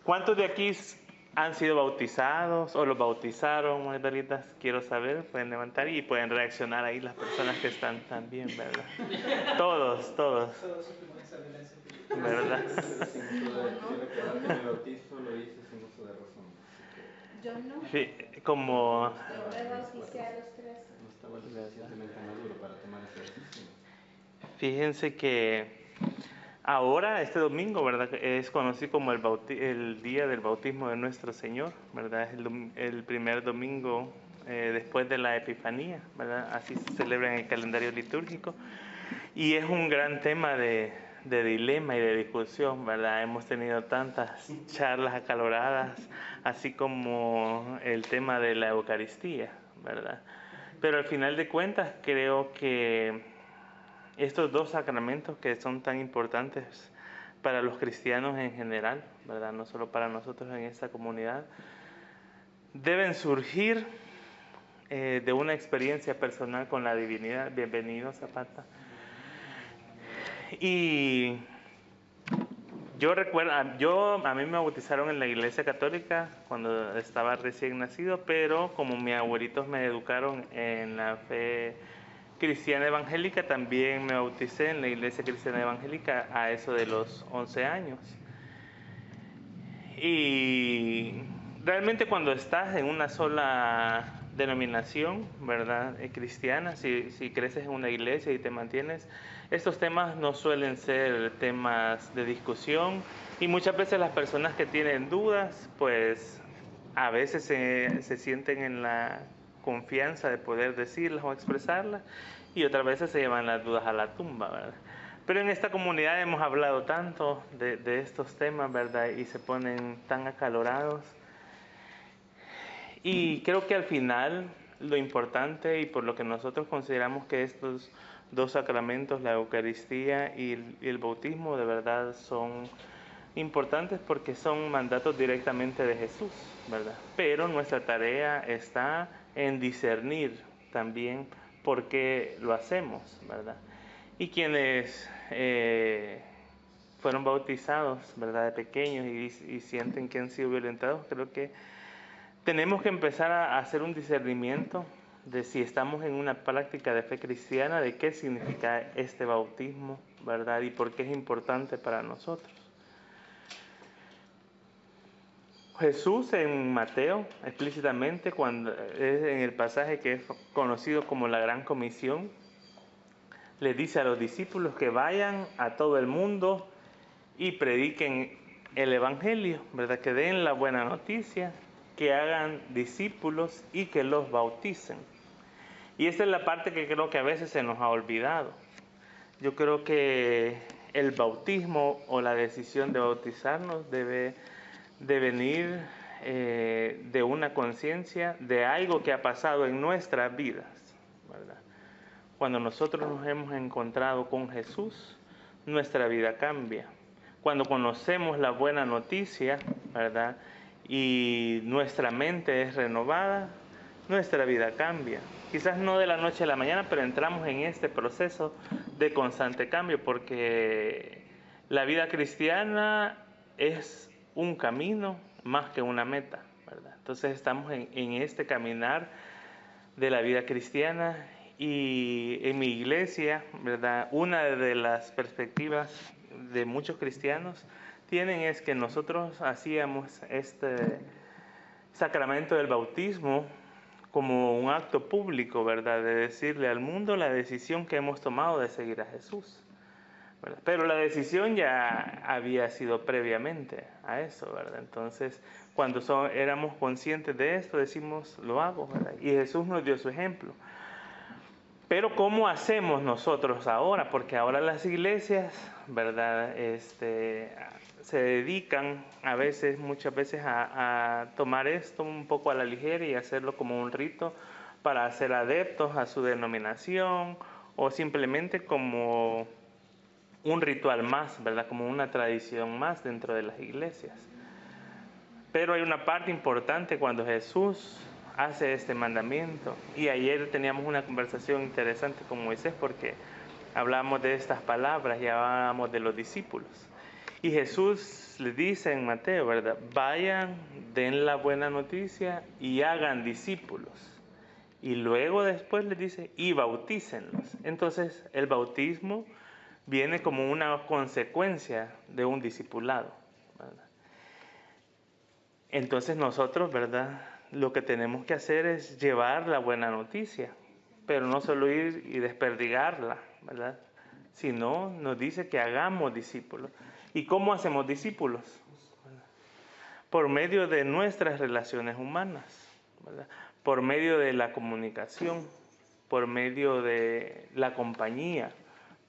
¿Cuántos de aquí han sido bautizados o los bautizaron, Margaritas? Quiero saber, pueden levantar y pueden reaccionar ahí las personas que están también, ¿verdad? Todos. Todos supimos esa violencia. ¿Verdad? Mi bautizo lo hice sin uso de razón. Yo no. Sí, como... Yo me bauticé a los 13. No estaba lo suficientemente maduro para tomar esa decisión. Fíjense que ahora, este domingo, ¿verdad? Es conocido como el día del bautismo de nuestro Señor, ¿verdad? Es el primer domingo después de la Epifanía, ¿verdad? Así se celebra en el calendario litúrgico. Y es un gran tema de dilema y de discusión, ¿verdad? Hemos tenido tantas charlas acaloradas, así como el tema de la Eucaristía, ¿verdad? Pero al final de cuentas creo que estos dos sacramentos que son tan importantes para los cristianos en general, ¿verdad? No solo para nosotros en esta comunidad, deben surgir de una experiencia personal con la divinidad. Bienvenido, Zapata. Y yo recuerdo, a mí me bautizaron en la Iglesia Católica cuando estaba recién nacido, pero como mis abuelitos me educaron en la fe cristiana evangélica, también me bauticé en la Iglesia Cristiana Evangélica a eso de los 11 años. Y realmente cuando estás en una sola denominación, ¿verdad? Cristiana, si creces en una iglesia y te mantienes, estos temas no suelen ser temas de discusión y muchas veces las personas que tienen dudas, pues a veces se sienten en la confianza de poder decirlas o expresarlas y otras veces se llevan las dudas a la tumba, ¿verdad? Pero en esta comunidad hemos hablado tanto de estos temas, ¿verdad? Y se ponen tan acalorados. Y creo que al final lo importante y por lo que nosotros consideramos que estos dos sacramentos, la Eucaristía y el bautismo, de verdad son importantes porque son mandatos directamente de Jesús, ¿verdad? Pero nuestra tarea está en discernir también por qué lo hacemos, ¿verdad? Y quienes fueron bautizados, ¿verdad?, de pequeños y sienten que han sido violentados, creo que tenemos que empezar a hacer un discernimiento de si estamos en una práctica de fe cristiana, de qué significa este bautismo, ¿verdad?, y por qué es importante para nosotros. Jesús en Mateo, explícitamente, cuando es en el pasaje que es conocido como la Gran Comisión, le dice a los discípulos que vayan a todo el mundo y prediquen el Evangelio, ¿verdad?, que den la buena noticia, que hagan discípulos y que los bauticen. Y esta es la parte que creo que a veces se nos ha olvidado. Yo creo que el bautismo o la decisión de bautizarnos debe de venir de una conciencia de algo que ha pasado en nuestras vidas, ¿verdad? Cuando nosotros nos hemos encontrado con Jesús, nuestra vida cambia. Cuando conocemos la buena noticia, ¿verdad?, y nuestra mente es renovada, nuestra vida cambia. Quizás no de la noche a la mañana, pero entramos en este proceso de constante cambio, porque la vida cristiana es un camino más que una meta, ¿verdad? Entonces estamos en este caminar de la vida cristiana y en mi iglesia, ¿verdad?, una de las perspectivas de muchos cristianos tienen es que nosotros hacíamos este sacramento del bautismo como un acto público, ¿verdad?, de decirle al mundo la decisión que hemos tomado de seguir a Jesús, ¿verdad? Pero la decisión ya había sido previamente a eso, ¿verdad? Entonces, cuando éramos conscientes de esto, decimos, lo hago, ¿verdad? Y Jesús nos dio su ejemplo. Pero ¿cómo hacemos nosotros ahora? Porque ahora las iglesias, ¿verdad?, se dedican muchas veces a tomar esto un poco a la ligera y hacerlo como un rito para hacer adeptos a su denominación o simplemente como un ritual más, ¿verdad?, como una tradición más dentro de las iglesias. Pero hay una parte importante cuando Jesús hace este mandamiento. Y ayer teníamos una conversación interesante con Moisés porque hablamos de estas palabras y hablábamos de los discípulos. Y Jesús les dice en Mateo, ¿verdad? Vayan, den la buena noticia y hagan discípulos. Y luego después les dice, y bautícenlos. Entonces el bautismo viene como una consecuencia de un discipulado, ¿verdad? Entonces nosotros, ¿verdad? Lo que tenemos que hacer es llevar la buena noticia, pero no solo ir y desperdigarla, ¿verdad? Sino nos dice que hagamos discípulos. ¿Y cómo hacemos discípulos? Por medio de nuestras relaciones humanas, ¿verdad? Por medio de la comunicación, por medio de la compañía,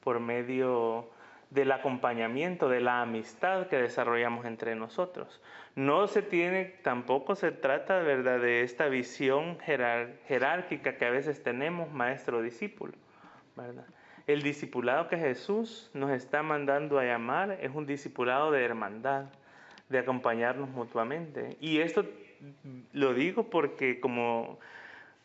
por medio del acompañamiento, de la amistad que desarrollamos entre nosotros. Tampoco se trata, ¿verdad?, de esta visión jerárquica que a veces tenemos, maestro-discípulo, ¿verdad? El discipulado que Jesús nos está mandando a llamar es un discipulado de hermandad, de acompañarnos mutuamente. Y esto lo digo porque como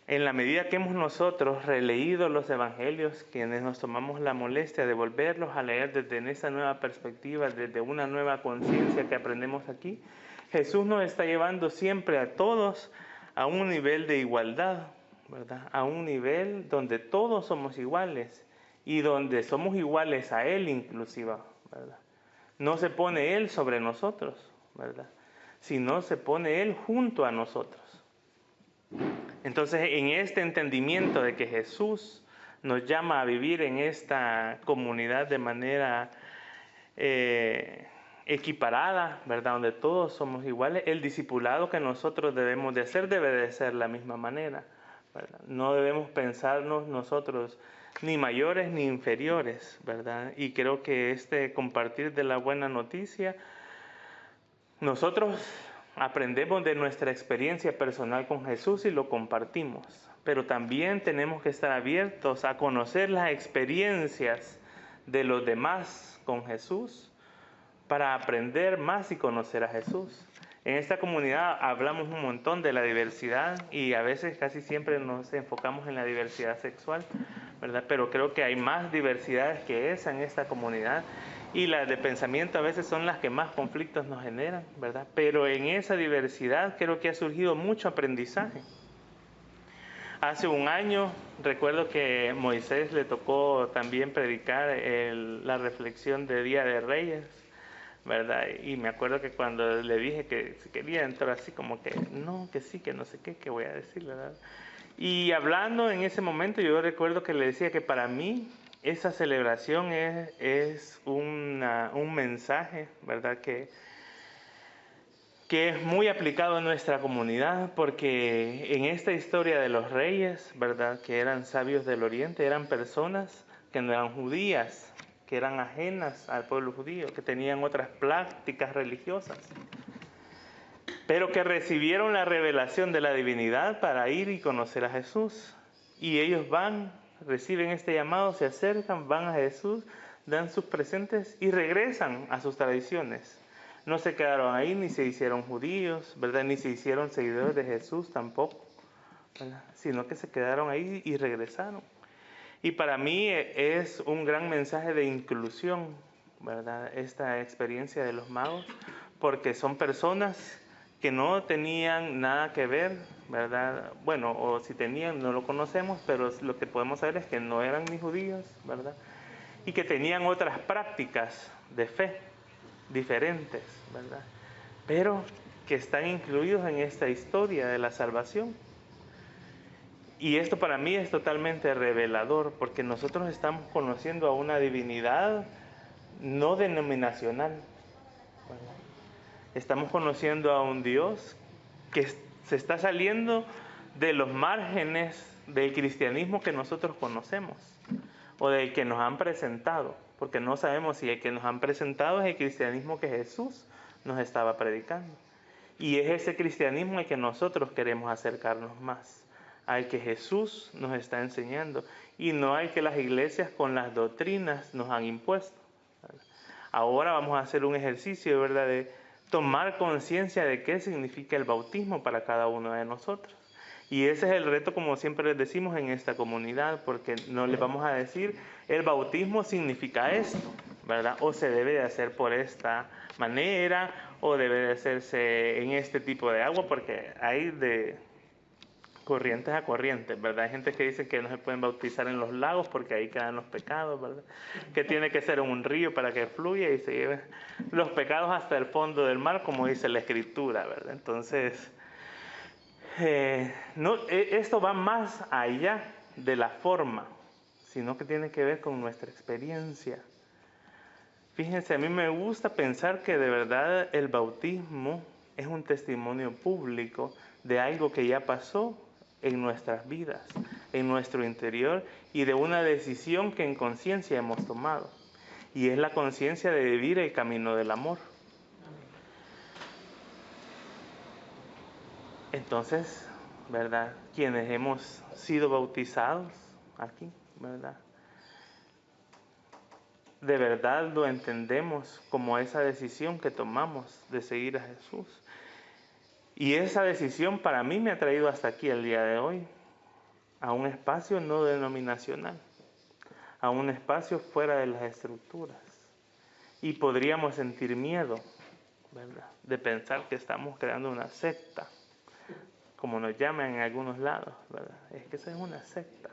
en la medida que hemos nosotros releído los evangelios, quienes nos tomamos la molestia de volverlos a leer desde esa nueva perspectiva, desde una nueva conciencia que aprendemos aquí, Jesús nos está llevando siempre a todos a un nivel de igualdad, ¿verdad? A un nivel donde todos somos iguales y donde somos iguales a Él inclusive, ¿verdad? No se pone Él sobre nosotros, ¿verdad? Sino se pone Él junto a nosotros. Entonces, en este entendimiento de que Jesús nos llama a vivir en esta comunidad de manera equiparada, ¿verdad? Donde todos somos iguales, el discipulado que nosotros debemos de hacer debe de ser la misma manera, ¿verdad? No debemos pensarnos nosotros ni mayores ni inferiores, ¿verdad? Y creo que este compartir de la buena noticia, nosotros aprendemos de nuestra experiencia personal con Jesús y lo compartimos, pero también tenemos que estar abiertos a conocer las experiencias de los demás con Jesús para aprender más y conocer a Jesús. En esta comunidad hablamos un montón de la diversidad y a veces casi siempre nos enfocamos en la diversidad sexual, ¿verdad? Pero creo que hay más diversidades que esa en esta comunidad y las de pensamiento a veces son las que más conflictos nos generan, ¿verdad? Pero en esa diversidad creo que ha surgido mucho aprendizaje. Hace un año recuerdo que Moisés le tocó también predicar la reflexión de Día de Reyes, ¿verdad? Y me acuerdo que cuando le dije que si quería entrar así como que no, que sí, que no sé qué voy a decir, ¿verdad? Y hablando en ese momento yo recuerdo que le decía que para mí esa celebración es un mensaje, ¿verdad? Que es muy aplicado en nuestra comunidad porque en esta historia de los reyes, ¿verdad? Que eran sabios del oriente, eran personas que no eran judías, que eran ajenas al pueblo judío, que tenían otras prácticas religiosas, pero que recibieron la revelación de la divinidad para ir y conocer a Jesús. Y ellos van, reciben este llamado, se acercan, van a Jesús, dan sus presentes y regresan a sus tradiciones. No se quedaron ahí, ni se hicieron judíos, ¿verdad? Ni se hicieron seguidores de Jesús tampoco, ¿verdad? Sino que se quedaron ahí y regresaron. Y para mí es un gran mensaje de inclusión, ¿verdad? Esta experiencia de los magos, porque son personas que no tenían nada que ver, ¿verdad? Bueno, o si tenían, no lo conocemos, pero lo que podemos saber es que no eran ni judíos, ¿verdad? Y que tenían otras prácticas de fe diferentes, ¿verdad? Pero que están incluidos en esta historia de la salvación. Y esto para mí es totalmente revelador, porque nosotros estamos conociendo a una divinidad no denominacional, ¿verdad? Estamos conociendo a un Dios que se está saliendo de los márgenes del cristianismo que nosotros conocemos o del que nos han presentado, porque no sabemos si el que nos han presentado es el cristianismo que Jesús nos estaba predicando. Y es ese cristianismo al que nosotros queremos acercarnos más, al que Jesús nos está enseñando y no al que las iglesias con las doctrinas nos han impuesto. Ahora vamos a hacer un ejercicio, ¿verdad?, de tomar conciencia de qué significa el bautismo para cada uno de nosotros. Y ese es el reto, como siempre les decimos en esta comunidad, porque no les vamos a decir, el bautismo significa esto, ¿verdad? O se debe de hacer por esta manera, o debe de hacerse en este tipo de agua, porque hay de corrientes a corrientes, ¿verdad? Hay gente que dice que no se pueden bautizar en los lagos porque ahí quedan los pecados, ¿verdad? Que tiene que ser un río para que fluya y se lleve los pecados hasta el fondo del mar, como dice la Escritura, ¿verdad? Entonces, esto va más allá de la forma, sino que tiene que ver con nuestra experiencia. Fíjense, a mí me gusta pensar que de verdad el bautismo es un testimonio público de algo que ya pasó en nuestras vidas, en nuestro interior, y de una decisión que en conciencia hemos tomado. Y es la conciencia de vivir el camino del amor. Entonces, ¿verdad? Quienes hemos sido bautizados aquí, ¿verdad? De verdad lo entendemos como esa decisión que tomamos de seguir a Jesús. Y esa decisión para mí me ha traído hasta aquí el día de hoy, a un espacio no denominacional, a un espacio fuera de las estructuras. Y podríamos sentir miedo, ¿verdad?, de pensar que estamos creando una secta, como nos llaman en algunos lados, ¿verdad? Es que eso es una secta.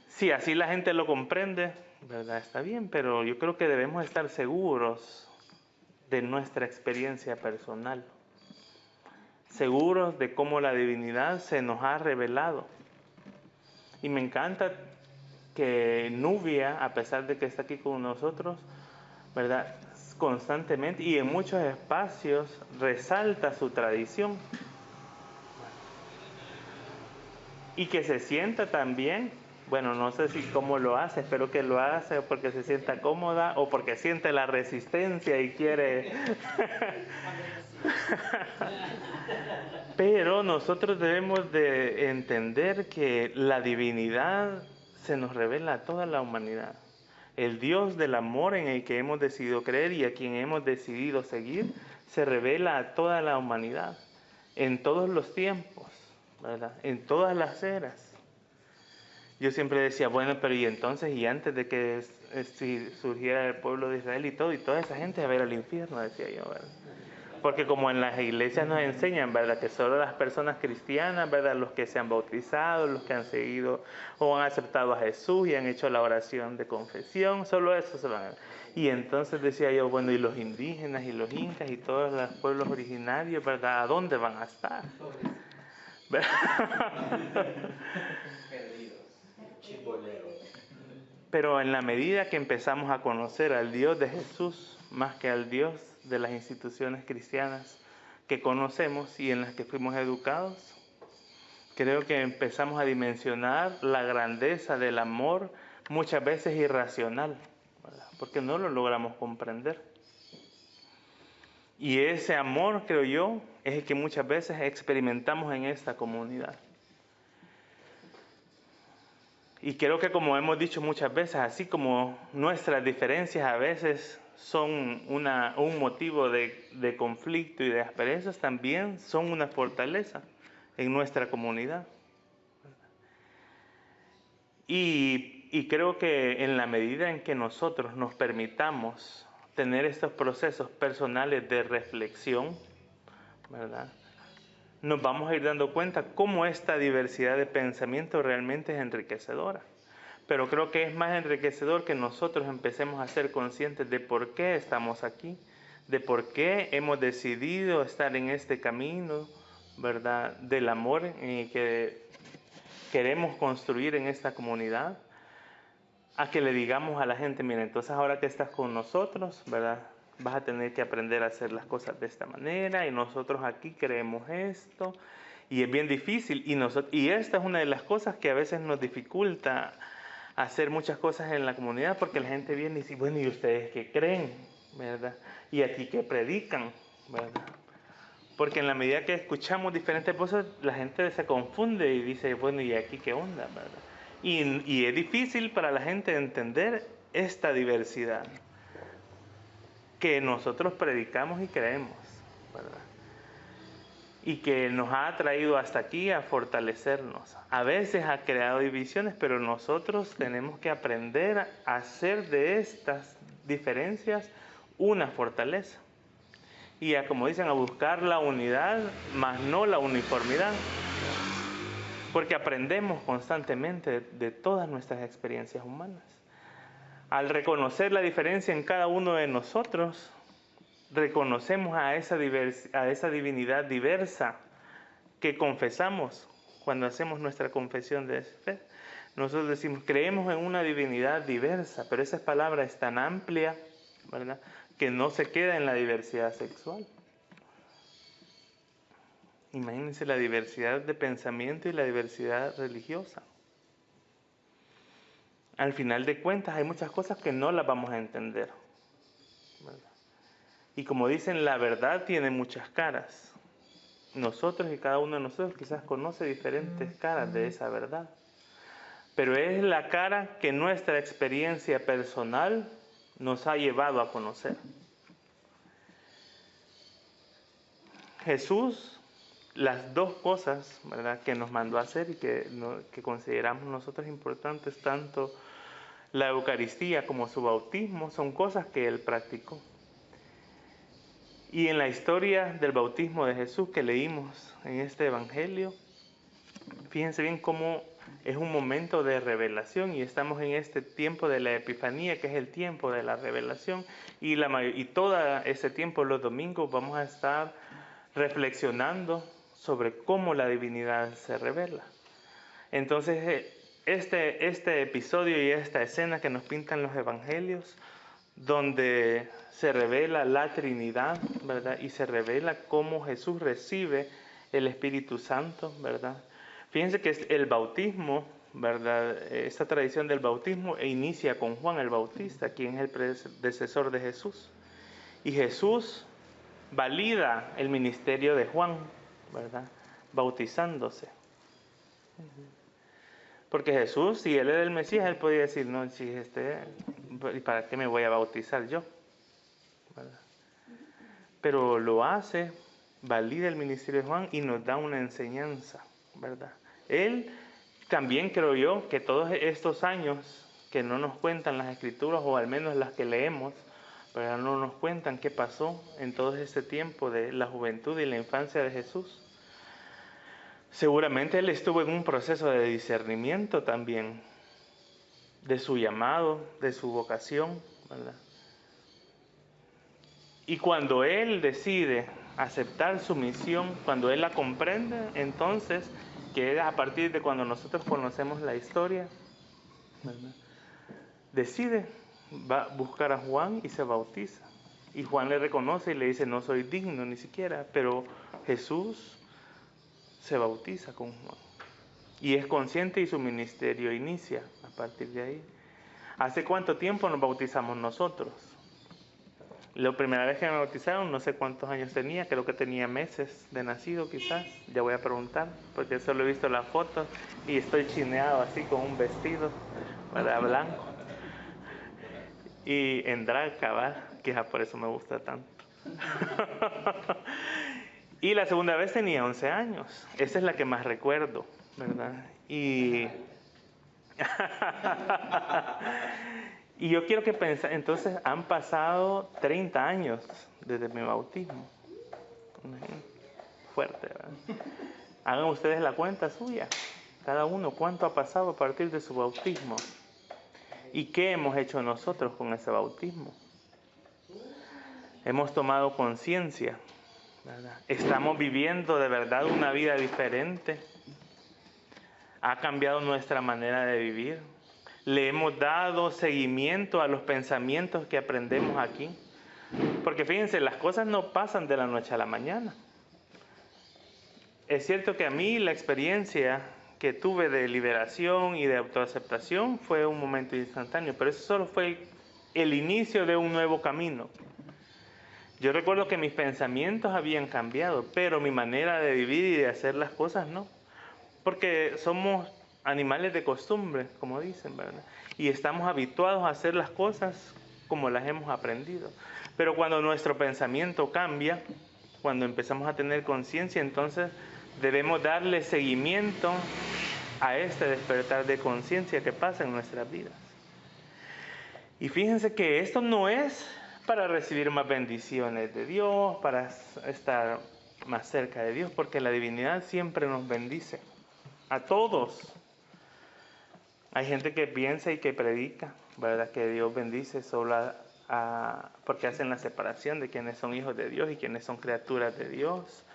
Sí, así la gente lo comprende, ¿verdad? Está bien, pero yo creo que debemos estar seguros de nuestra experiencia personal, seguros de cómo la divinidad se nos ha revelado. Y me encanta que Nubia, a pesar de que está aquí con nosotros, ¿verdad?, constantemente y en muchos espacios resalta su tradición. Y que se sienta también, bueno, no sé si cómo lo hace, espero que lo hace porque se sienta cómoda o porque siente la resistencia y quiere... Pero nosotros debemos de entender que la divinidad se nos revela a toda la humanidad. El Dios del amor en el que hemos decidido creer y a quien hemos decidido seguir, se revela a toda la humanidad, en todos los tiempos, ¿verdad?, en todas las eras. Yo siempre decía, bueno, pero y entonces, y antes de que surgiera el pueblo de Israel y toda esa gente va a ir al infierno, decía yo, ¿verdad? Porque como en las iglesias nos enseñan, ¿verdad?, que solo las personas cristianas, ¿verdad?, los que se han bautizado, los que han seguido o han aceptado a Jesús y han hecho la oración de confesión, solo eso se van a... Y entonces decía yo, bueno, y los indígenas y los incas y todos los pueblos originarios, ¿verdad?, ¿a dónde van a estar? Pero en la medida que empezamos a conocer al Dios de Jesús, más que al Dios de las instituciones cristianas que conocemos y en las que fuimos educados, creo que empezamos a dimensionar la grandeza del amor, muchas veces irracional, ¿verdad?, porque no lo logramos comprender. Y ese amor, creo yo, es el que muchas veces experimentamos en esta comunidad. Y creo que, como hemos dicho muchas veces, así como nuestras diferencias a veces son un motivo de conflicto y de asperezas, también son una fortaleza en nuestra comunidad. Y creo que en la medida en que nosotros nos permitamos tener estos procesos personales de reflexión, ¿verdad?, nos vamos a ir dando cuenta cómo esta diversidad de pensamiento realmente es enriquecedora. Pero creo que es más enriquecedor que nosotros empecemos a ser conscientes de por qué estamos aquí, de por qué hemos decidido estar en este camino, ¿verdad?, del amor en el que queremos construir en esta comunidad, a que le digamos a la gente, mira, entonces ahora que estás con nosotros, ¿verdad?, vas a tener que aprender a hacer las cosas de esta manera y nosotros aquí creemos esto y es bien difícil y esta es una de las cosas que a veces nos dificulta hacer muchas cosas en la comunidad porque la gente viene y dice, bueno, ¿y ustedes qué creen?, ¿verdad? ¿Y aquí qué predican?, ¿verdad? Porque en la medida que escuchamos diferentes cosas, la gente se confunde y dice, bueno, ¿y aquí qué onda?, ¿verdad? Y es difícil para la gente entender esta diversidad que nosotros predicamos y creemos, ¿verdad? y que nos ha traído hasta aquí a fortalecernos. A veces ha creado divisiones, pero nosotros tenemos que aprender a hacer de estas diferencias una fortaleza. Y como dicen, a buscar la unidad, más no la uniformidad. Porque aprendemos constantemente de todas nuestras experiencias humanas. Al reconocer la diferencia en cada uno de nosotros, reconocemos a esa divinidad diversa que confesamos cuando hacemos nuestra confesión de fe. Nosotros decimos, creemos en una divinidad diversa, pero esa palabra es tan amplia, ¿verdad?, que no se queda en la diversidad sexual. Imagínense la diversidad de pensamiento y la diversidad religiosa. Al final de cuentas hay muchas cosas que no las vamos a entender, ¿verdad? Y como dicen, la verdad tiene muchas caras. Nosotros y cada uno de nosotros quizás conoce diferentes caras de esa verdad. Pero es la cara que nuestra experiencia personal nos ha llevado a conocer. Jesús, las dos cosas, ¿verdad?, que nos mandó a hacer y que consideramos nosotros importantes, tanto la Eucaristía como su bautismo, son cosas que Él practicó. Y en la historia del bautismo de Jesús que leímos en este Evangelio, fíjense bien cómo es un momento de revelación y estamos en este tiempo de la Epifanía, que es el tiempo de la revelación, y todo ese tiempo, los domingos, vamos a estar reflexionando sobre cómo la divinidad se revela. Entonces, este episodio y esta escena que nos pintan los evangelios, donde se revela la Trinidad, ¿verdad?, y se revela cómo Jesús recibe el Espíritu Santo, ¿verdad? Fíjense que es el bautismo, ¿verdad? Esta tradición del bautismo inicia con Juan el Bautista, quien es el predecesor de Jesús. Y Jesús valida el ministerio de Juan, ¿verdad?, bautizándose. Porque Jesús, si Él era el Mesías, Él podía decir, no, si ¿y para qué me voy a bautizar yo?, ¿verdad? Pero lo hace, valida el ministerio de Juan y nos da una enseñanza, ¿verdad? Él también creo yo que todos estos años que no nos cuentan las Escrituras, o al menos las que leemos, ¿verdad?, no nos cuentan qué pasó en todo este tiempo de la juventud y la infancia de Jesús. Seguramente Él estuvo en un proceso de discernimiento también, de su llamado, de su vocación, ¿verdad? Y cuando Él decide aceptar su misión, cuando Él la comprende, entonces, que es a partir de cuando nosotros conocemos la historia, ¿verdad?, decide, va a buscar a Juan y se bautiza. Y Juan le reconoce y le dice, no soy digno ni siquiera, pero Jesús se bautiza con Juan. Y es consciente y su ministerio inicia a partir de ahí. ¿Hace cuánto tiempo nos bautizamos nosotros? La primera vez que me bautizaron, no sé cuántos años tenía, creo que tenía meses de nacido quizás, ya voy a preguntar, porque solo he visto las fotos y estoy chineado así con un vestido, ¿verdad?, blanco. Y en drag, cabal, quizás por eso me gusta tanto. Y la segunda vez tenía 11 años, esa es la que más recuerdo, ¿verdad? Y yo quiero que piensen, entonces han pasado 30 años desde mi bautismo. Fuerte, ¿verdad? Hagan ustedes la cuenta suya, cada uno, cuánto ha pasado a partir de su bautismo. ¿Y qué hemos hecho nosotros con ese bautismo? Hemos tomado conciencia, ¿verdad? Estamos viviendo de verdad una vida diferente. Ha cambiado nuestra manera de vivir. Le hemos dado seguimiento a los pensamientos que aprendemos aquí. Porque fíjense, las cosas no pasan de la noche a la mañana. Es cierto que a mí la experiencia que tuve de liberación y de autoaceptación fue un momento instantáneo, pero eso solo fue el inicio de un nuevo camino. Yo recuerdo que mis pensamientos habían cambiado, pero mi manera de vivir y de hacer las cosas no. Porque somos animales de costumbre, como dicen, ¿verdad? Y estamos habituados a hacer las cosas como las hemos aprendido. Pero cuando nuestro pensamiento cambia, cuando empezamos a tener conciencia, entonces debemos darle seguimiento a este despertar de conciencia que pasa en nuestras vidas. Y fíjense que esto no es para recibir más bendiciones de Dios, para estar más cerca de Dios, porque la divinidad siempre nos bendice, a todos. Hay gente que piensa y que predica, ¿verdad?, que Dios bendice solo porque hacen la separación de quienes son hijos de Dios y quienes son criaturas de Dios.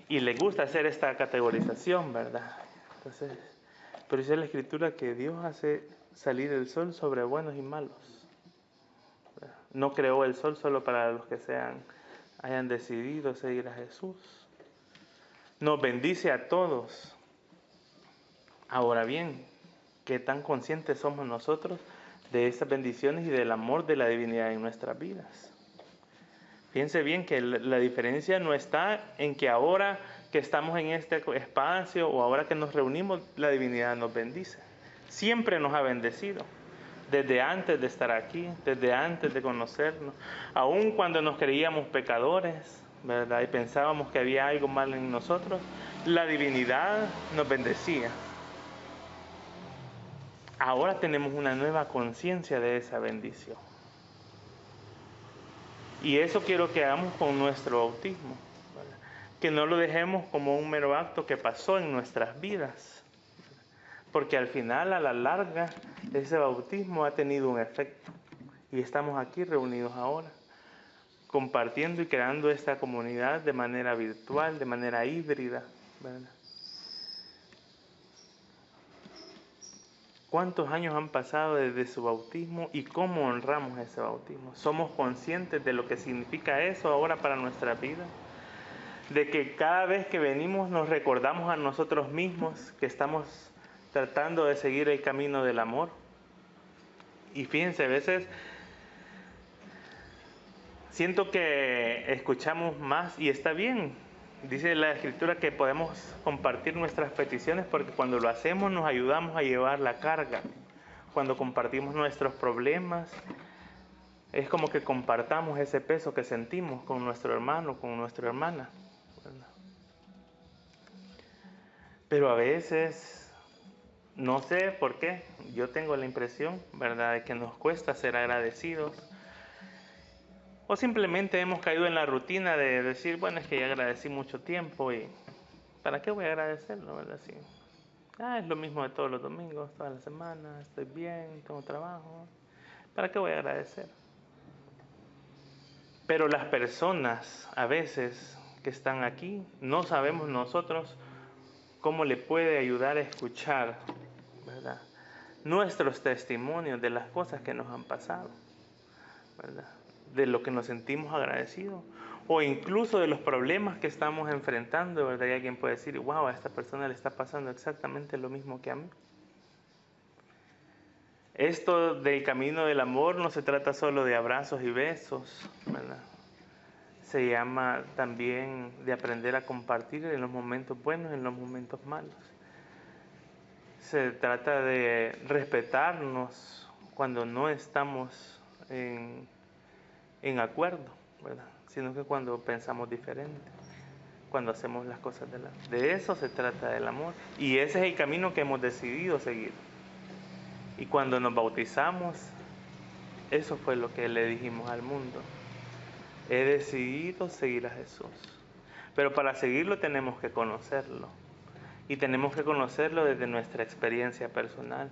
Y les gusta hacer esta categorización, ¿verdad? Entonces, pero dice la Escritura que Dios hace salir el sol sobre buenos y malos. No creó el sol solo para los que hayan decidido seguir a Jesús. Nos bendice a todos. Ahora bien, ¿qué tan conscientes somos nosotros de estas bendiciones y del amor de la divinidad en nuestras vidas? Fíjense bien que la diferencia no está en que ahora que estamos en este espacio o ahora que nos reunimos, la divinidad nos bendice. Siempre nos ha bendecido, desde antes de estar aquí, desde antes de conocernos, aun cuando nos creíamos pecadores, ¿verdad?, y pensábamos que había algo mal en nosotros, la divinidad nos bendecía. Ahora tenemos una nueva conciencia de esa bendición. Y eso quiero que hagamos con nuestro bautismo, ¿verdad?, que no lo dejemos como un mero acto que pasó en nuestras vidas, porque al final, a la larga, ese bautismo ha tenido un efecto. Y estamos aquí reunidos ahora, compartiendo y creando esta comunidad de manera virtual, de manera híbrida, ¿verdad? ¿Cuántos años han pasado desde su bautismo y cómo honramos ese bautismo? ¿Somos conscientes de lo que significa eso ahora para nuestra vida? De que cada vez que venimos nos recordamos a nosotros mismos que estamos tratando de seguir el camino del amor. Y fíjense, a veces siento que escuchamos más y está bien. Dice la Escritura que podemos compartir nuestras peticiones porque cuando lo hacemos nos ayudamos a llevar la carga. Cuando compartimos nuestros problemas, es como que compartamos ese peso que sentimos con nuestro hermano, con nuestra hermana, ¿verdad? Pero a veces, no sé por qué, yo tengo la impresión, ¿verdad?, de que nos cuesta ser agradecidos. O simplemente hemos caído en la rutina de decir, bueno, es que ya agradecí mucho tiempo y ¿para qué voy a agradecerlo, verdad? Sí. Es lo mismo de todos los domingos, toda la semana, estoy bien, tengo trabajo. ¿Para qué voy a agradecer? Pero las personas a veces que están aquí, no sabemos nosotros cómo le puede ayudar a escuchar, ¿verdad?, nuestros testimonios de las cosas que nos han pasado, ¿verdad?, de lo que nos sentimos agradecidos, o incluso de los problemas que estamos enfrentando, ¿verdad? Y alguien puede decir, wow, a esta persona le está pasando exactamente lo mismo que a mí. Esto del camino del amor no se trata solo de abrazos y besos, ¿verdad? Se llama también de aprender a compartir en los momentos buenos y en los momentos malos. Se trata de respetarnos cuando no estamos en acuerdo, ¿verdad?, sino que cuando pensamos diferente, cuando hacemos las cosas de eso se trata el amor. Y ese es el camino que hemos decidido seguir. Y cuando nos bautizamos, eso fue lo que le dijimos al mundo. He decidido seguir a Jesús. Pero para seguirlo tenemos que conocerlo. Y tenemos que conocerlo desde nuestra experiencia personal.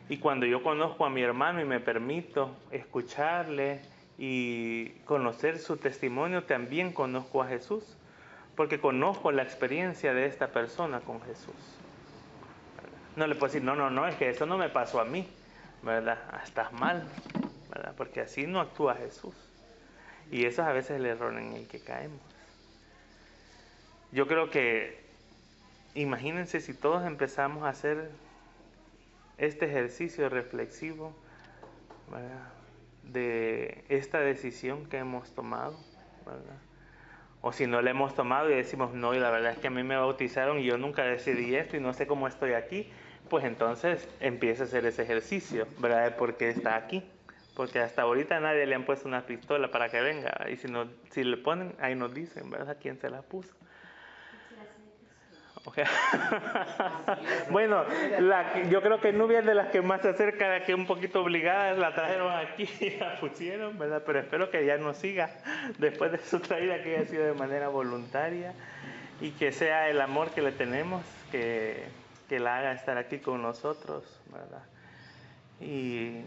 Y cuando yo conozco a mi hermano y me permito escucharle y conocer su testimonio, también conozco a Jesús, porque conozco la experiencia de esta persona con Jesús. No le puedo decir, no, es que eso no me pasó a mí, ¿verdad? Estás mal, ¿verdad? Porque así no actúa Jesús. Y eso es a veces el error en el que caemos. Yo creo que, imagínense si todos empezamos a hacer este ejercicio reflexivo, ¿verdad?, de esta decisión que hemos tomado, ¿verdad? O si no la hemos tomado y decimos, no, y la verdad es que a mí me bautizaron y yo nunca decidí esto y no sé cómo estoy aquí, pues entonces empieza a hacer ese ejercicio, ¿verdad?, de por qué está aquí, porque hasta ahorita nadie le han puesto una pistola para que venga, y si le ponen, ahí nos dicen, ¿verdad?, quién se la puso. Okay. Bueno, yo creo que Nubia es de las que más se acerca, de que un poquito obligada, la trajeron aquí y la pusieron, ¿verdad? Pero espero que ya no siga después de su traída, que haya sido de manera voluntaria, y que sea el amor que le tenemos, que la haga estar aquí con nosotros, ¿verdad? Y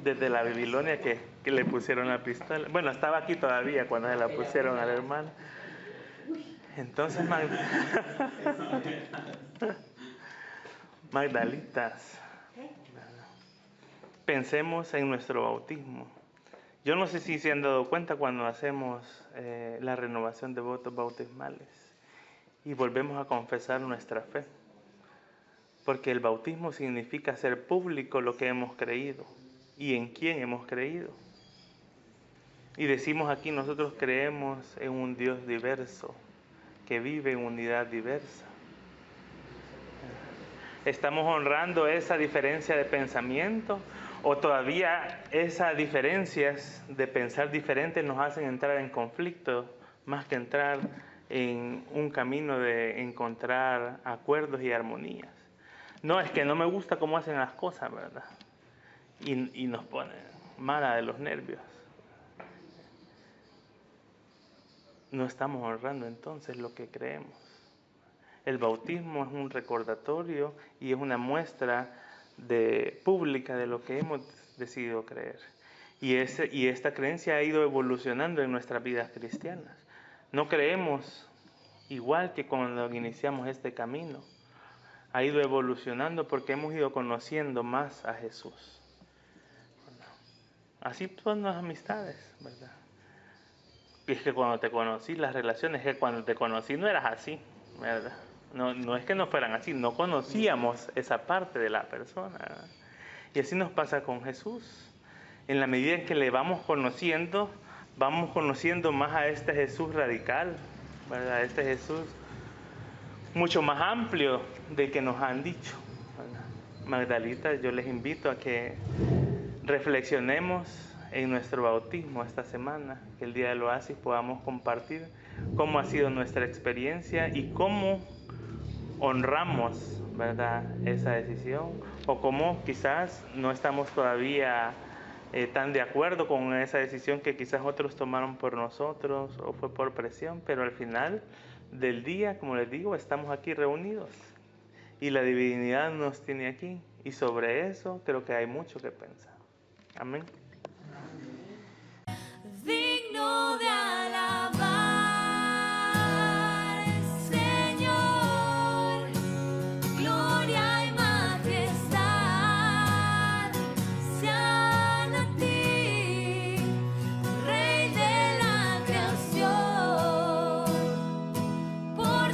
desde la Babilonia que le pusieron la pistola. Bueno, estaba aquí todavía cuando se la pusieron al hermano. Entonces, Magdalitas, pensemos en nuestro bautismo. Yo no sé si se han dado cuenta cuando hacemos la renovación de votos bautismales y volvemos a confesar nuestra fe, porque el bautismo significa hacer público lo que hemos creído y en quién hemos creído. Y decimos aquí, nosotros creemos en un Dios diverso, que vive en unidad diversa. ¿Estamos honrando esa diferencia de pensamiento? ¿O todavía esas diferencias de pensar diferente nos hacen entrar en conflicto más que entrar en un camino de encontrar acuerdos y armonías? No, es que no me gusta cómo hacen las cosas, ¿verdad? Y nos pone mala de los nervios. No estamos honrando entonces lo que creemos. El bautismo es un recordatorio y es una muestra pública de lo que hemos decidido creer. Y esta creencia ha ido evolucionando en nuestras vidas cristianas. No creemos igual que cuando iniciamos este camino. Ha ido evolucionando porque hemos ido conociendo más a Jesús. Así son las amistades, ¿verdad? Y es que cuando te conocí, las relaciones, que cuando te conocí no eras así, ¿verdad? No es que no fueran así, no conocíamos esa parte de la persona, ¿verdad? Y así nos pasa con Jesús. En la medida en que le vamos conociendo más a este Jesús radical, ¿verdad? A este Jesús mucho más amplio del que nos han dicho, ¿verdad? Magdalitas, yo les invito a que reflexionemos en nuestro bautismo esta semana, que el día del oasis podamos compartir cómo ha sido nuestra experiencia y cómo honramos, ¿verdad?, esa decisión, o cómo quizás no estamos todavía tan de acuerdo con esa decisión que quizás otros tomaron por nosotros o fue por presión, pero al final del día, como les digo, estamos aquí reunidos y la divinidad nos tiene aquí, y sobre eso creo que hay mucho que pensar. Amén. Digno de